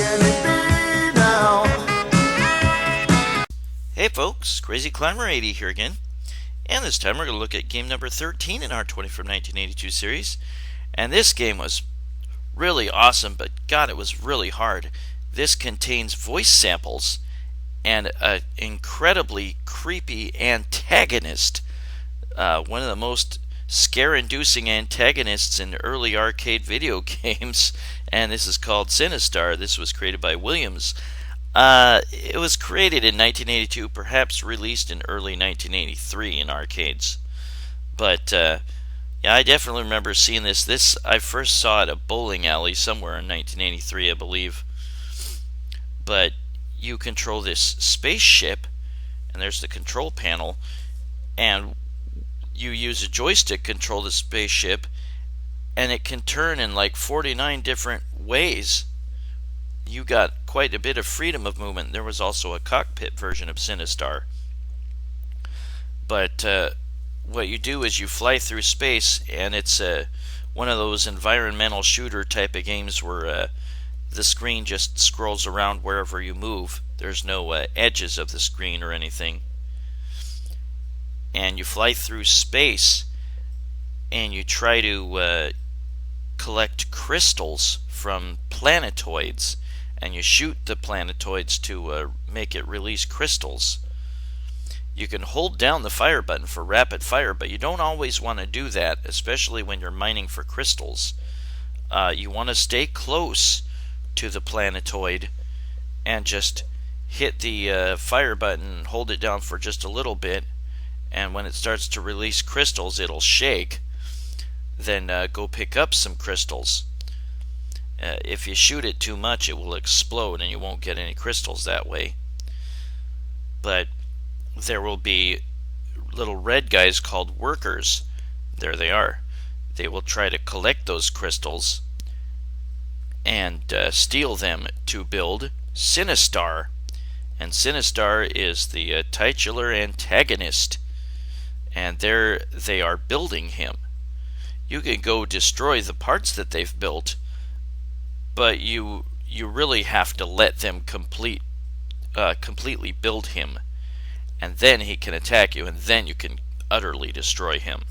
can it be now? Hey folks, Crazy Climber 80 here again, and this time we're going to look at game number 13 in our 20 from 1982 series, and this game was really awesome, but god, it was really hard. This contains voice samples and an incredibly creepy antagonist, one of the most scare-inducing antagonists in early arcade video games, and this is called Sinistar. This was created by Williams. It was created in 1982, perhaps released in early 1983 in arcades. But yeah, I definitely remember seeing this. This I first saw at a bowling alley somewhere in 1983, I believe. But you control this spaceship, and there's the control panel, and you use a joystick to control the spaceship, and it can turn in like 49 different ways. You got quite a bit of freedom of movement. There was also a cockpit version of Sinistar. But what you do is you fly through space, and it's one of those environmental shooter type of games where the screen just scrolls around wherever you move. There's no edges of the screen or anything. And you fly through space, and you try to collect crystals from planetoids, and you shoot the planetoids to make it release crystals. You can hold down the fire button for rapid fire, but you don't always want to do that, especially when you're mining for crystals. You want to stay close to the planetoid and just hit the fire button, hold it down for just a little bit, and when it starts to release crystals, it'll shake. Then go pick up some crystals. If you shoot it too much, it will explode and you won't get any crystals that way. But there will be little red guys called workers. There they are. They will try to collect those crystals and steal them to build Sinistar. And Sinistar is the titular antagonist. And there they are building him. You can go destroy the parts that they've built, but you really have to let them completely build him, and then he can attack you, and then you can utterly destroy him.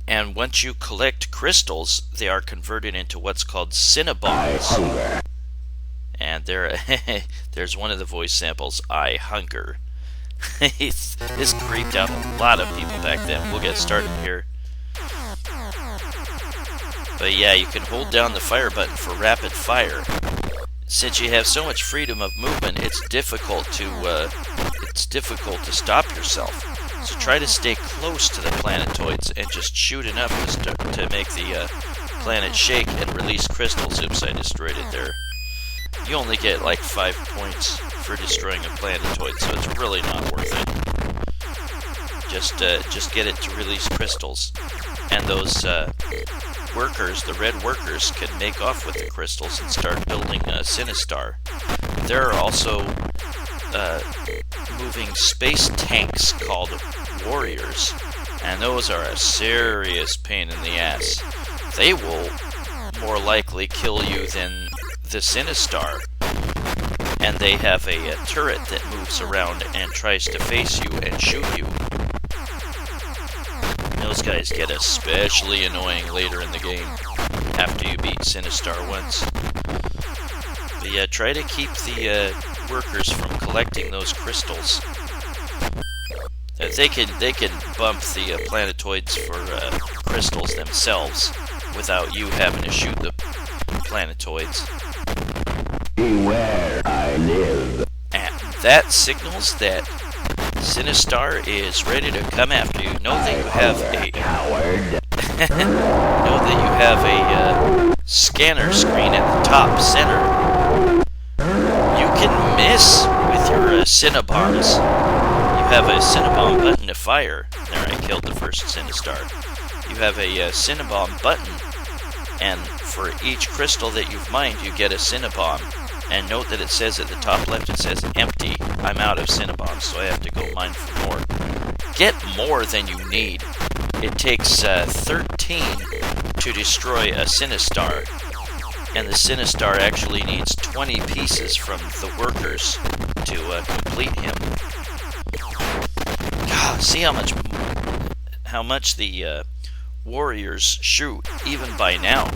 And once you collect crystals, they are converted into what's called Sinibombs. And there's one of the voice samples, I hunger. This creeped out a lot of people back then. We'll get started here. But yeah, you can hold down the fire button for rapid fire. Since you have so much freedom of movement, it's difficult to stop yourself. So try to stay close to the planetoids and just shoot enough to make the planet shake and release crystals. Oops, I destroyed it there. You only get like 5 points for destroying a planetoid, so it's really not worth it. Just get it to release crystals, and those workers, the red workers, can make off with the crystals and start building Sinistar. There are also moving space tanks called warriors, and those are a serious pain in the ass. They will more likely kill you than the Sinistar, and they have a turret that moves around and tries to face you and shoot you. Those guys get especially annoying later in the game, after you beat Sinistar once. But yeah, try to keep the workers from collecting those crystals. They can bump the planetoids for crystals themselves without you having to shoot the planetoids. Beware, I live. And that signals that Sinistar is ready to come after you. Know that you have a know that you have a scanner screen at the top center. You can miss with your Sinibombs. You have a Sinibomb button to fire. There, I killed the first Sinistar. You have a Sinibomb button, and for each crystal that you've mined, you get a Sinibomb. And note that it says at the top left, it says empty. I'm out of Sinibombs, so I have to go mine for more. Get more than you need. It takes 13 to destroy a Sinistar. And the Sinistar actually needs 20 pieces from the workers to complete him. God, see how much the warriors shoot, even by now.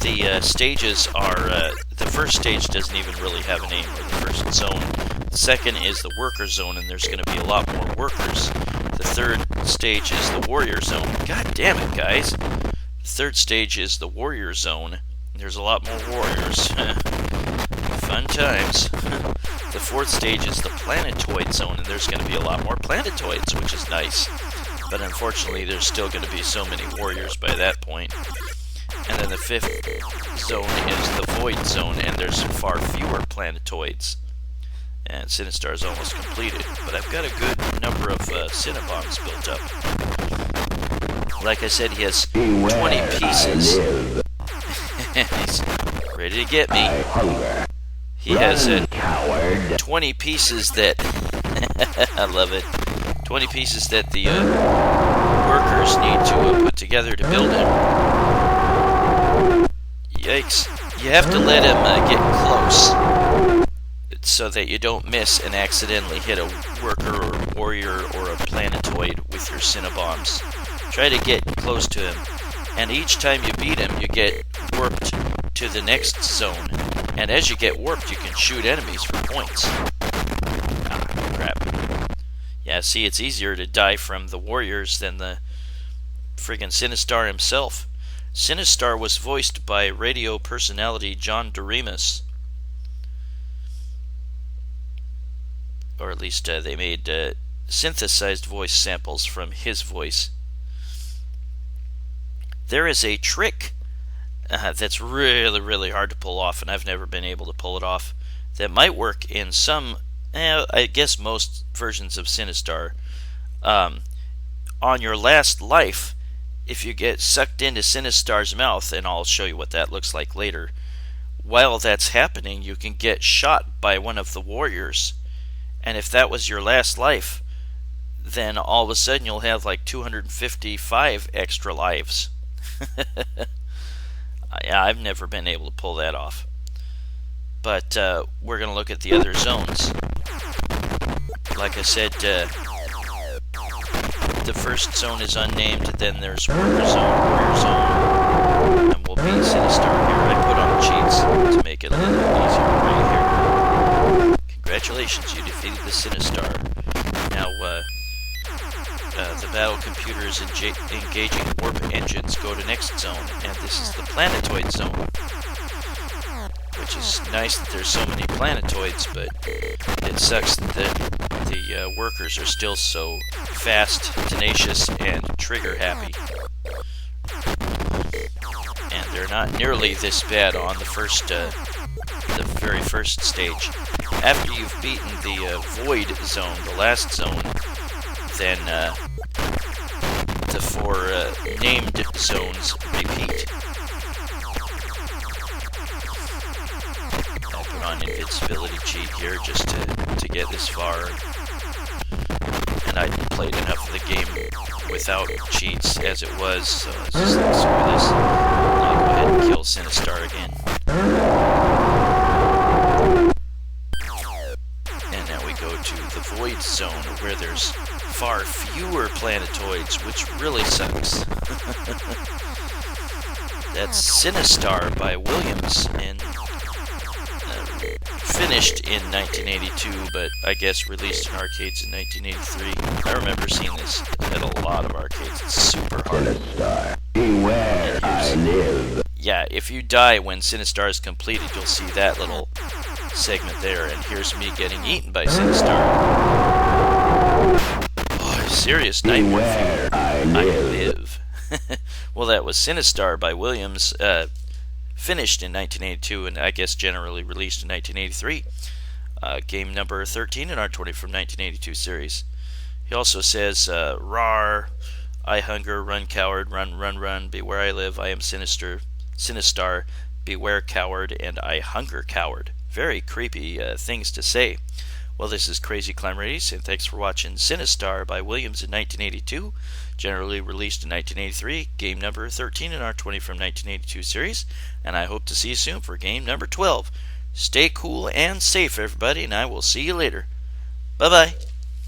The stages are, the first stage doesn't even really have a name, or the first zone. The second is the worker zone, and there's going to be a lot more workers. The third stage is the warrior zone. God damn it, guys. The third stage is the warrior zone. There's a lot more warriors. Fun times. The fourth stage is the Planetoid Zone, and there's going to be a lot more planetoids, which is nice. But unfortunately, there's still going to be so many warriors by that point. And then the fifth zone is the Void Zone, and there's far fewer planetoids. And Sinistar is almost completed, but I've got a good number of Sinibombs built up. Like I said, he has 20 pieces. He's ready to get me. He has 20 pieces that... I love it. 20 pieces that the workers need to put together to build him. Yikes. You have to let him get close so that you don't miss and accidentally hit a worker or a warrior or a planetoid with your Sinibombs. Try to get close to him, and each time you beat him, you get warped to the next zone. And as you get warped, you can shoot enemies for points. Ah, crap. Yeah, see, it's easier to die from the warriors than the friggin' Sinistar himself. Sinistar was voiced by radio personality John Doremus. Or at least they made synthesized voice samples from his voice. There is a trick that's really, really hard to pull off, and I've never been able to pull it off, that might work in some, I guess most versions of Sinistar. On your last life, if you get sucked into Sinistar's mouth, and I'll show you what that looks like later, while that's happening, you can get shot by one of the warriors. And if that was your last life, then all of a sudden you'll have like 255 extra lives. Yeah, I've never been able to pull that off. But we're going to look at the other zones. Like I said, the first zone is unnamed, then there's Warrior Zone, and we'll be Sinistar here. I put on cheats to make it a little easier right here. Congratulations, you defeated the Sinistar. Now, the battle computer is engaging warp engines. Go to next zone, and this is the Planetoid Zone. Which is nice that there's so many planetoids, but it sucks that the workers are still so fast, tenacious, and trigger happy. And they're not nearly this bad on the very first stage. After you've beaten the Void Zone, the last zone, then the four named zones repeat. I'll put on invincibility cheat here just to get this far. And I played enough of the game without cheats as it was, so let's just screw this. I'll go ahead and kill Sinistar again. And now we go to the Void Zone, where there's far fewer planetoids, which really sucks. That's Sinistar by Williams, and finished in 1982, but I guess released in arcades in 1983. I remember seeing this at a lot of arcades. It's super hard. Sinistar, beware, I live. Yeah, if you die when Sinistar is completed, you'll see that little segment there, and here's me getting eaten by Sinistar. Oh, serious nightmare. I live. Well, that was Sinistar by Williams, finished in 1982, and I guess generally released in 1983. Game number 13 in our 20 from 1982 series. He also says, "Rawr, I hunger, run coward, run, run, run, beware I live, I am Sinistar, beware coward, and I hunger coward." Very creepy things to say. Well, this is Crazy Climber 80s, and thanks for watching Sinistar by Williams in 1982, generally released in 1983, game number 13 in our 20 from 1982 series, and I hope to see you soon for game number 12. Stay cool and safe, everybody, and I will see you later. Bye-bye.